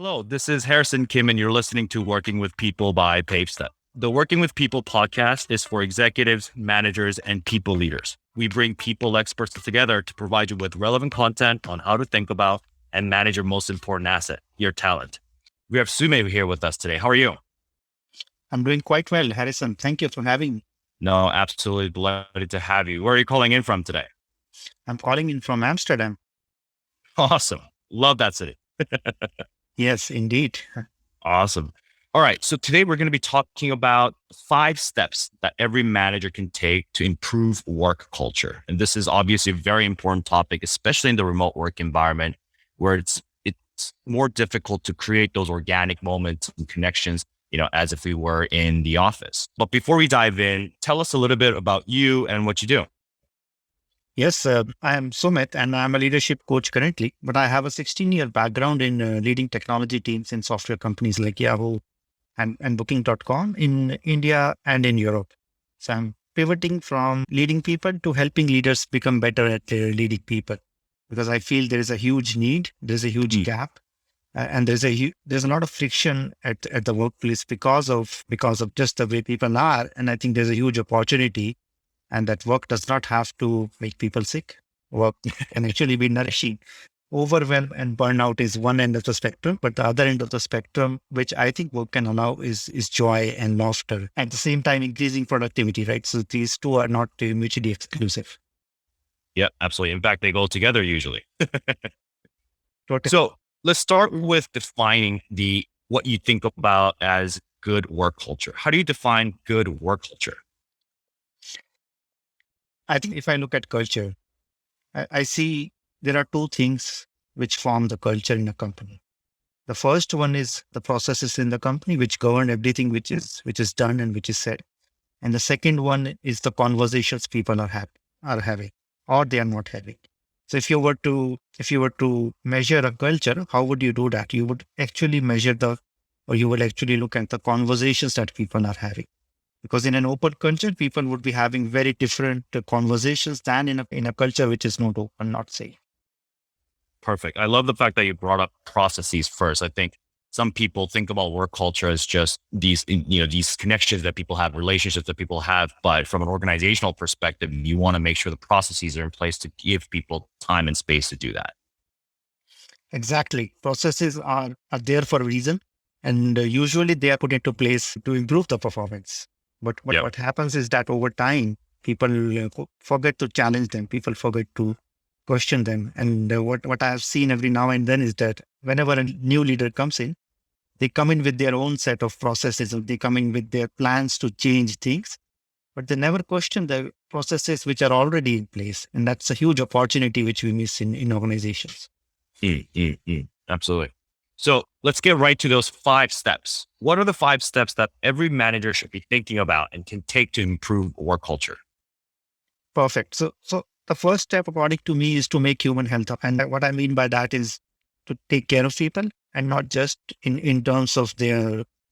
Hello, this is Harrison Kim, and you're listening to Working with People by PaveStep. The Working with People podcast is for executives, managers, and people leaders. We bring people experts together to provide you with relevant content on how to think about and manage your most important asset, your talent. We have Sumit here with us today. How are you? I'm doing quite well, Harrison. Thank you for having me. No, absolutely delighted to have you. Where are you calling in from today? I'm calling in from Amsterdam. Awesome. Love that city. Yes, indeed. Awesome. All right. So today we're going to be talking about 5 steps that every manager can take to improve work culture. And this is obviously a very important topic, especially in the remote work environment where it's more difficult to create those organic moments and connections, as if we were in the office. But before we dive in, tell us a little bit about you and what you do. Yes, I am Sumit and I'm a leadership coach currently, but I have a 16-year background in leading technology teams in software companies like Yahoo and Booking.com in India and in Europe. So I'm pivoting from leading people to helping leaders become better at leading people because I feel there is a huge need, there's a huge gap. And there's a lot of friction at the workplace because of just the way people are. And I think there's a huge opportunity, and that work does not have to make people sick. Work can actually be nourishing. Overwhelm and burnout is one end of the spectrum, but the other end of the spectrum, which I think work can allow, is joy and laughter. At the same time, increasing productivity, right? So these two are not mutually exclusive. Yeah, absolutely. In fact, they go together usually. Totally. So let's start with defining what you think about as good work culture. How do you define good work culture? I think if I look at culture, I see there are two things which form the culture in a company. The first one is the processes in the company which govern everything which is done and which is said. And the second one is the conversations people are having or they are not having. So if you were to measure a culture, how would you do that? You would actually you will actually look at the conversations that people are having. Because in an open culture, people would be having very different conversations than in a culture which is not open, not safe. Perfect. I love the fact that you brought up processes first. I think some people think about work culture as just these connections that people have, relationships that people have. But from an organizational perspective, you want to make sure the processes are in place to give people time and space to do that. Exactly. Processes are there for a reason. And usually they are put into place to improve the performance. But what happens is that over time, people forget to challenge them. People forget to question them. And what I have seen every now and then is that whenever a new leader comes in, they come in with their own set of processes, and they come in with their plans to change things, but they never question the processes which are already in place. And that's a huge opportunity which we miss in organizations. Absolutely. So let's get right to those 5 steps. What are the 5 steps that every manager should be thinking about and can take to improve work culture? Perfect. So the first step, according to me, is to make human health up. And what I mean by that is to take care of people, and not just in terms of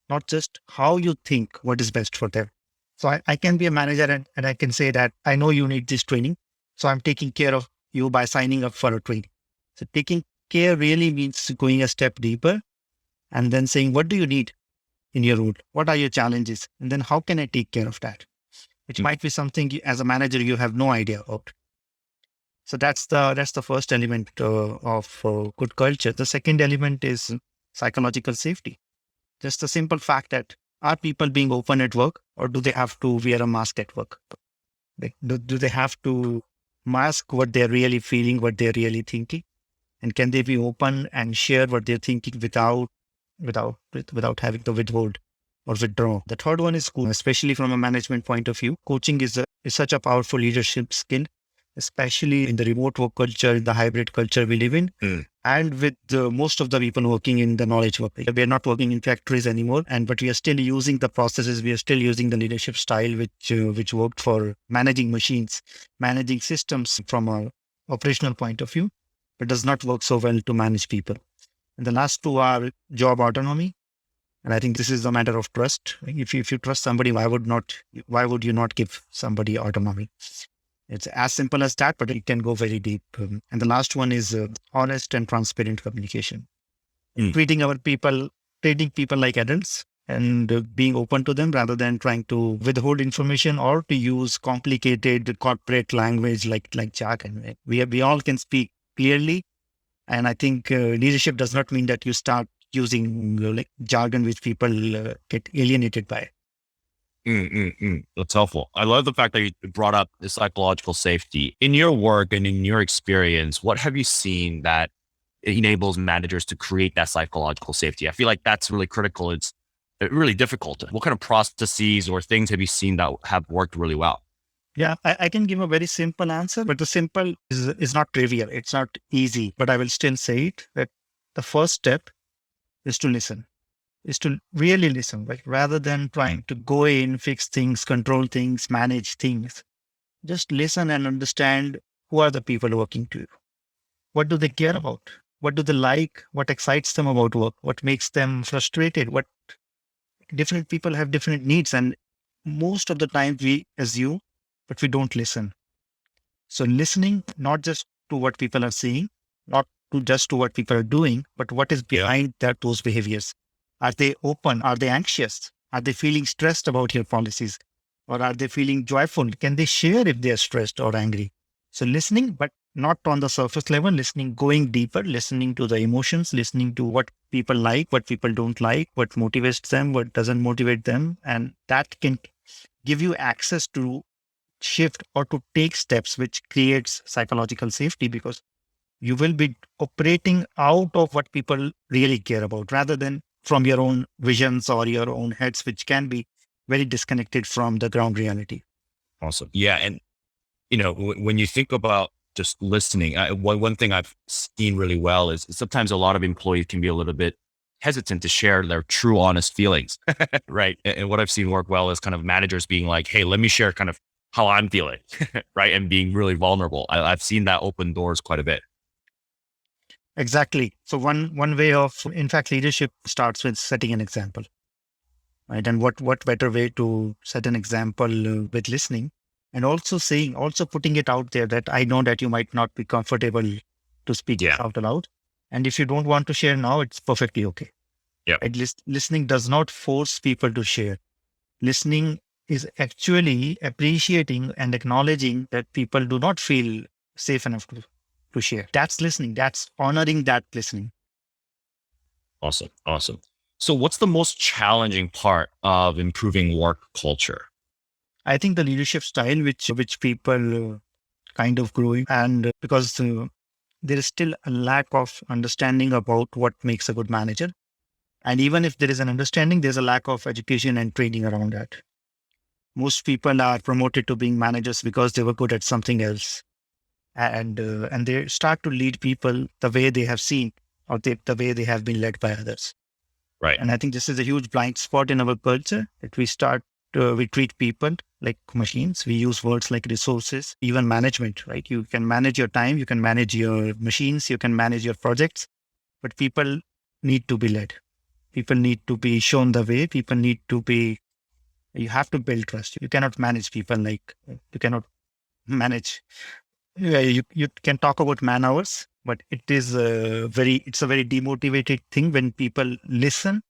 not just how you think what is best for them. So I can be a manager and I can say that I know you need this training. So I'm taking care of you by signing up for a training. So taking care really means going a step deeper and then saying, what do you need in your role? What are your challenges? And then how can I take care of that? Which might be something as a manager you have no idea about. So that's the first element of good culture. The second element is psychological safety. Just the simple fact that are people being open at work, or do they have to wear a mask at work? Do they have to mask what they're really feeling, what they're really thinking? And can they be open and share what they're thinking without having to withhold or withdraw? The third one is cool, especially from a management point of view. Coaching is such a powerful leadership skill, especially in the remote work culture, in the hybrid culture we live in, and with most of the people working in the knowledge work. We are not working in factories anymore, but we are still using the processes. We are still using the leadership style which worked for managing machines, managing systems from a operational point of view, but does not work so well to manage people. And the last two are job autonomy. And I think this is a matter of trust. If you trust somebody, why would you not give somebody autonomy? It's as simple as that, but it can go very deep. And the last one is honest and transparent communication. Mm, treating people like adults and being open to them rather than trying to withhold information or to use complicated corporate language like jargon. We all can speak clearly, and I think leadership does not mean that you start using like jargon which people get alienated by. That's helpful. I love the fact that you brought up the psychological safety in your work and in your experience. What have you seen that enables managers to create that psychological safety? I feel like that's really critical. It's really difficult. What kind of processes or things have you seen that have worked really well? Yeah, I can give a very simple answer, but the simple is not trivial. It's not easy, but I will still say it that the first step is to listen, is to really listen, right? Rather than trying to go in, fix things, control things, manage things. Just listen and understand who are the people working to you. What do they care about? What do they like? What excites them about work? What makes them frustrated? What different people have different needs. And most of the time we assume, but we don't listen. So listening, not just to what people are saying, not to just to what people are doing, but what is Yeah. behind those behaviors. Are they open? Are they anxious? Are they feeling stressed about your policies? Or are they feeling joyful? Can they share if they are stressed or angry? So listening, but not on the surface level, listening, going deeper, listening to the emotions, listening to what people like, what people don't like, what motivates them, what doesn't motivate them. And that can give you access to shift or to take steps which creates psychological safety, because you will be operating out of what people really care about rather than from your own visions or your own heads, which can be very disconnected from the ground reality. Awesome. Yeah. And, when you think about just listening, one thing I've seen really well is sometimes a lot of employees can be a little bit hesitant to share their true, honest feelings. Right. And what I've seen work well is kind of managers being like, hey, let me share kind of how I'm feeling. Right. And being really vulnerable. I've seen that open doors quite a bit. Exactly. So one way of, in fact, leadership starts with setting an example, right? And what better way to set an example with listening, and also saying, also putting it out there that I know that you might not be comfortable to speak this Yeah. out aloud, and if you don't want to share now, it's perfectly okay. Yep. Right? Listening does not force people to share. Listening is actually appreciating and acknowledging that people do not feel safe enough to share. That's listening. That's honoring that listening. Awesome. Awesome. So what's the most challenging part of improving work culture? I think the leadership style which people kind of growing, and because there is still a lack of understanding about what makes a good manager. And even if there is an understanding, there's a lack of education and training around that. Most people are promoted to being managers because they were good at something else, and they start to lead people the way they have seen, or the way they have been led by others. Right. And I think this is a huge blind spot in our culture, that we treat people like machines. We use words like resources, even management, right? You can manage your time, you can manage your machines, you can manage your projects, but people need to be led. People need to be shown the way. You have to build trust. You cannot manage people like you cannot manage. Yeah, you can talk about man hours, but it's a very demotivated thing when people listen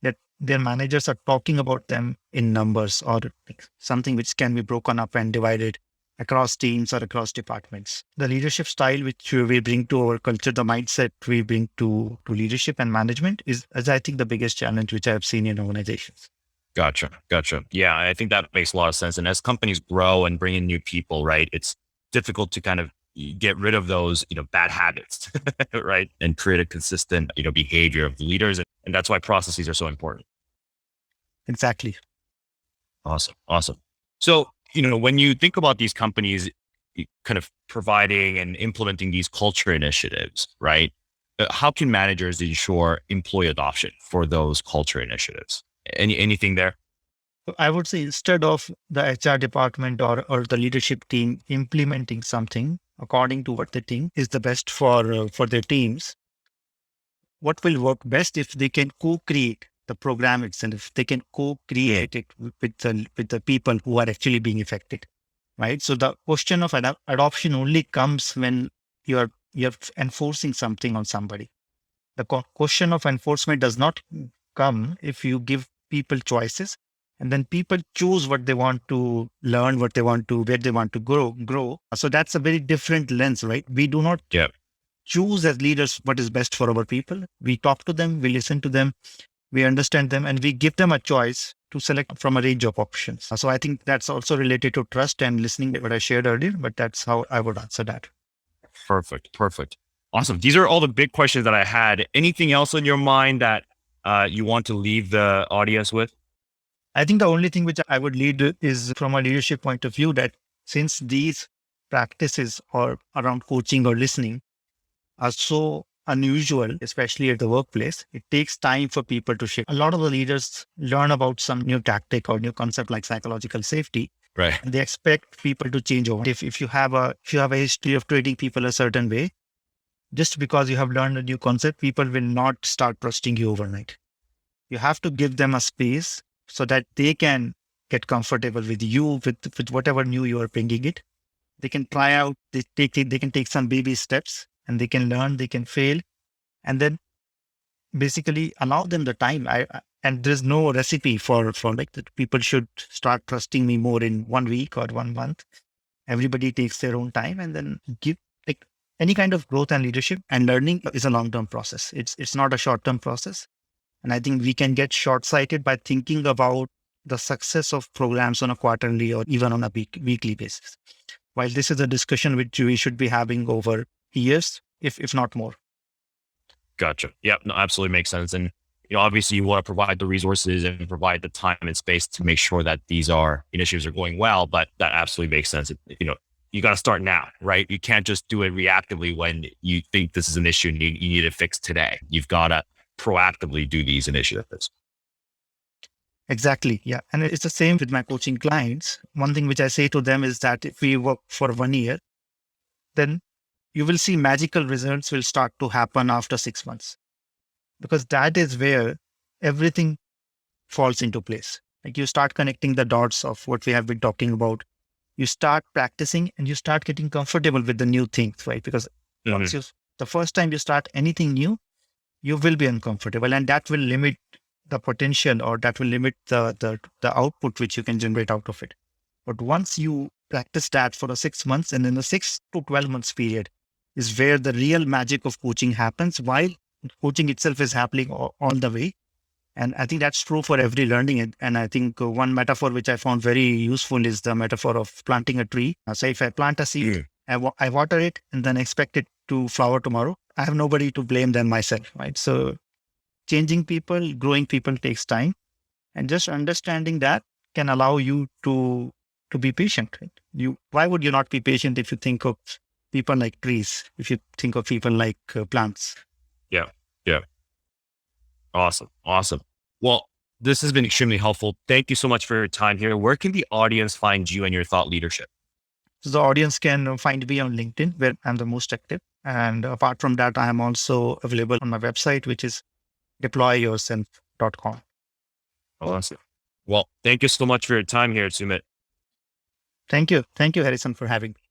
that their managers are talking about them in numbers, or like something which can be broken up and divided across teams or across departments. The leadership style which we bring to our culture, the mindset we bring to leadership and management is I think the biggest challenge which I have seen in organizations. Gotcha. Gotcha. Yeah, I think that makes a lot of sense. And as companies grow and bring in new people, right, it's difficult to kind of get rid of those, bad habits, right, and create a consistent, behavior of the leaders. And that's why processes are so important. Exactly. Awesome. Awesome. So, when you think about these companies kind of providing and implementing these culture initiatives, right? How can managers ensure employee adoption for those culture initiatives? Anything there? So I would say instead of the HR department or the leadership team implementing something according to what they think is the best for their teams, what will work best if they can co-create the program itself. They can co-create it with the people who are actually being affected, right? So the question of adoption only comes when you're enforcing something on somebody. The question of enforcement does not come if you give people choices and then people choose what they want to learn, what they want to, where they want to grow. So that's a very different lens, right? We do not Yeah. choose as leaders what is best for our people. We talk to them, we listen to them, we understand them, and we give them a choice to select from a range of options. So I think that's also related to trust and listening, what I shared earlier, but that's how I would answer that. Perfect. Perfect. Awesome. These are all the big questions that I had. Anything else on your mind that you want to leave the audience with? I think the only thing which I would lead is from a leadership point of view that since these practices or around coaching or listening are so unusual, especially at the workplace, it takes time for people to shift. A lot of the leaders learn about some new tactic or new concept like psychological safety. Right. And they expect people to change over. If you have a history of treating people a certain way, just because you have learned a new concept, people will not start trusting you overnight. You have to give them a space so that they can get comfortable with you, with whatever new you are bringing it. They can try out, they can take some baby steps and they can learn, they can fail, and then basically allow them the time. And there's no recipe for like that people should start trusting me more in 1 week or 1 month. Everybody takes their own time and then give like any kind of growth and leadership and learning is a long-term process. It's not a short-term process. And I think we can get short-sighted by thinking about the success of programs on a quarterly or even on a weekly basis. While this is a discussion which we should be having over years, if not more. Gotcha. Yeah, no, absolutely makes sense. And obviously, you want to provide the resources and provide the time and space to make sure that these initiatives are going well. But that absolutely makes sense. You got to start now, right? You can't just do it reactively when you think this is an issue and you need it fixed today. You've got to proactively do these initiatives. Exactly. Yeah. And it's the same with my coaching clients. One thing which I say to them is that if we work for 1 year, then you will see magical results will start to happen after 6 months, because that is where everything falls into place. Like you start connecting the dots of what we have been talking about. You start practicing and you start getting comfortable with the new things, right? Because once the first time you start anything new, you will be uncomfortable and that will limit the potential or that will limit the output which you can generate out of it. But once you practice that for a 6 months and in the 6 to 12 months period is where the real magic of coaching happens, while coaching itself is happening all the way. And I think that's true for every learning. And I think one metaphor which I found very useful is the metaphor of planting a tree. So if I plant a seed, I water it and then expect it to flower tomorrow, I have nobody to blame than myself, right? So changing people, growing people takes time. And just understanding that can allow you to be patient. Right? Why would you not be patient if you think of people like trees, if you think of people like plants? Yeah. Yeah. Awesome. Awesome. Well, this has been extremely helpful. Thank you so much for your time here. Where can the audience find you and your thought leadership? So the audience can find me on LinkedIn, where I'm the most active. And apart from that, I am also available on my website, which is deployyourself.com. Awesome. Well, thank you so much for your time here, Sumit. Thank you. Thank you, Harrison, for having me.